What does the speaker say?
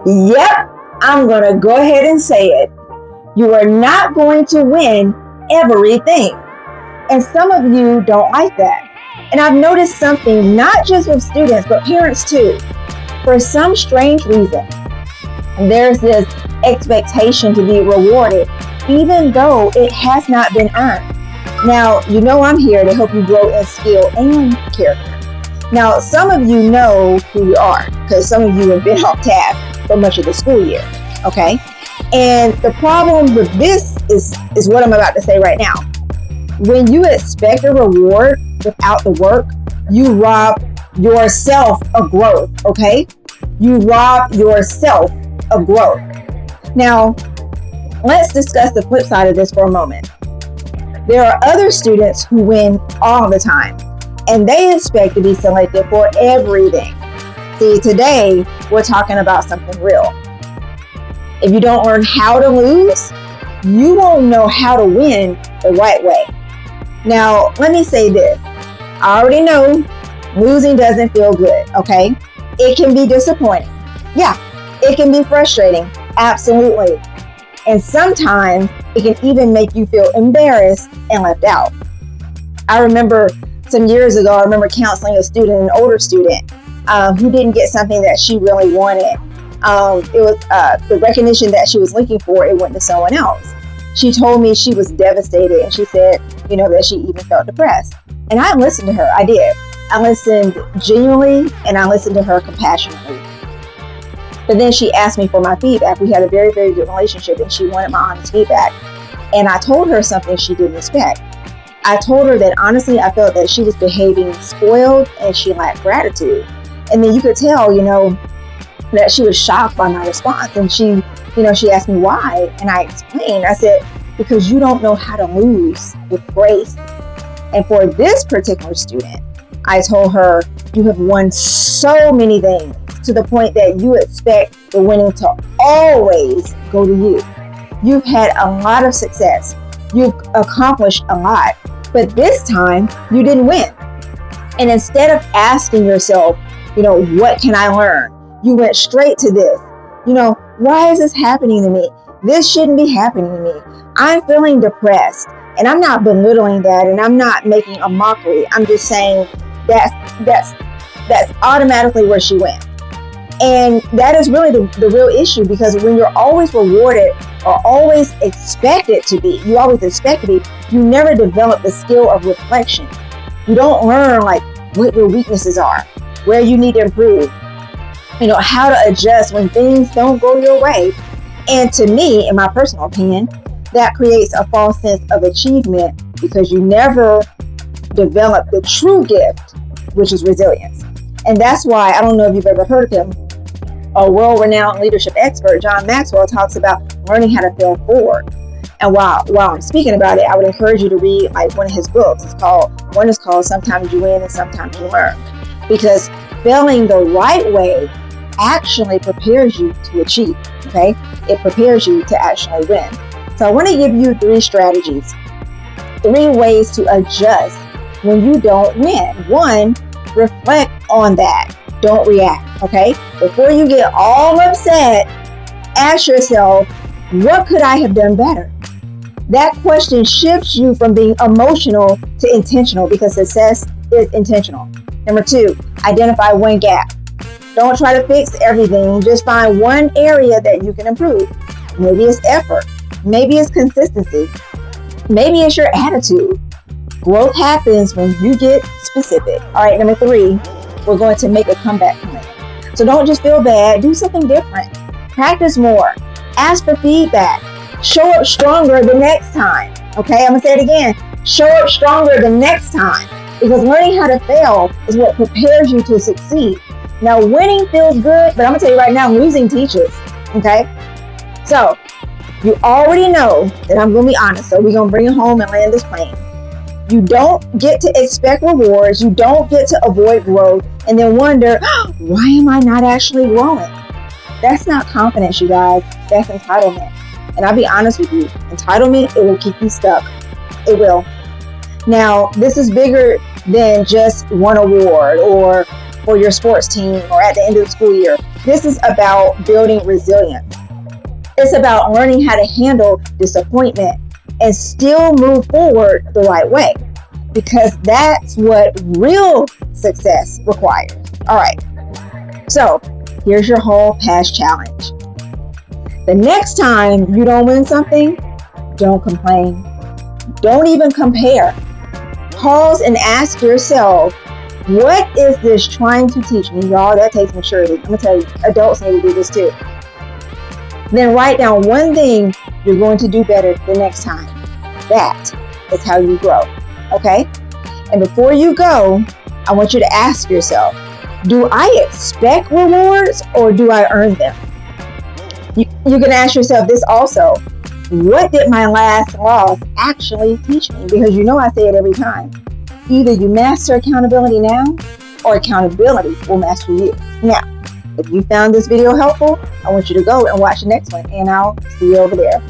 Yep, I'm going to go ahead and say it. You are not going to win everything. And some of you don't like that. And I've noticed something, not just with students, but parents too. For some strange reason, there's this expectation to be rewarded, even though it has not been earned. Now, you know I'm here to help you grow in skill and character. Now, some of you know who you are, because some of you have been off task for much of the school year, okay? And the problem with this is what I'm about to say right now. When you expect a reward without the work, you rob yourself of growth, okay? You rob yourself of growth. Now, let's discuss the flip side of this for a moment. There are other students who win all the time, and they expect to be selected for everything. See, today, we're talking about something real. If you don't learn how to lose, you won't know how to win the right way. Now, let me say this. I already know losing doesn't feel good, okay? It can be disappointing. Yeah, it can be frustrating. Absolutely. And sometimes it can even make you feel embarrassed and left out. I remember some years ago, I remember counseling a student, an older student, who didn't get something that she really wanted. It was the recognition that she was looking for, it went to someone else. She told me she was devastated, and she said, that she even felt depressed. And I listened to her. I did. I listened genuinely, and I listened to her compassionately. But then she asked me for my feedback. We had a very, very good relationship, and she wanted my honest feedback. And I told her something she didn't expect. I told her that honestly, I felt that she was behaving spoiled and she lacked gratitude. And then you could tell, that she was shocked by my response. And she asked me why. And I explained, I said, because you don't know how to lose with grace. And for this particular student, I told her, you have won so many things to the point that you expect the winning to always go to you. You've had a lot of success. You've accomplished a lot. But this time, you didn't win. And instead of asking yourself, what can I learn? You went straight to this. Why is this happening to me? This shouldn't be happening to me. I'm feeling depressed. And I'm not belittling that, and I'm not making a mockery. I'm just saying that's automatically where she went. And that is really the real issue, because when you're always rewarded or always expected to be, you never develop the skill of reflection. You don't learn what your weaknesses are, where you need to improve, how to adjust when things don't go your way. And to me, in my personal opinion, that creates a false sense of achievement, because you never develop the true gift, which is resilience. And that's why, I don't know if you've ever heard of him, a world-renowned leadership expert, John Maxwell, talks about learning how to fail forward. And while I'm speaking about it, I would encourage you to read one of his books. One is called Sometimes You Win and Sometimes You Learn. Because failing the right way actually prepares you to achieve, okay? It prepares you to actually win. So I want to give you 3 strategies, 3 ways to adjust when you don't win. 1, reflect on that. Don't react, okay? Before you get all upset, ask yourself, what could I have done better? That question shifts you from being emotional to intentional, because success is intentional. Number 2, identify one gap. Don't try to fix everything. Just find one area that you can improve. Maybe it's effort. Maybe it's consistency. Maybe it's your attitude. Growth happens when you get specific. All right, number 3, we're going to make a comeback plan. So don't just feel bad. Do something different. Practice more. Ask for feedback. Show up stronger the next time. Okay, I'm going to say it again. Show up stronger the next time. Because learning how to fail is what prepares you to succeed. Now, winning feels good, but I'm going to tell you right now, losing teaches. Okay? So, you already know that I'm going to be honest. So, we're going to bring it home and land this plane. You don't get to expect rewards. You don't get to avoid growth and then wonder, why am I not actually growing? That's not confidence, you guys. That's entitlement. And I'll be honest with you. Entitlement, it will keep you stuck. It will. Now, this is bigger than just one award or for your sports team or at the end of the school year. This is about building resilience. It's about learning how to handle disappointment and still move forward the right way, because that's what real success requires. All right, so here's your whole past challenge. The next time you don't win something, don't complain. Don't even compare. Pause and ask yourself, what is this trying to teach me? Y'all, that takes maturity. I'm going to tell you, adults need to do this too. Then write down one thing you're going to do better the next time. That is how you grow, okay? And before you go, I want you to ask yourself, do I expect rewards or do I earn them? You're going to ask yourself this also. What did my last loss actually teach me? Because you know I say it every time. Either you master accountability now or accountability will master you. Now, if you found this video helpful, I want you to go and watch the next one, and I'll see you over there.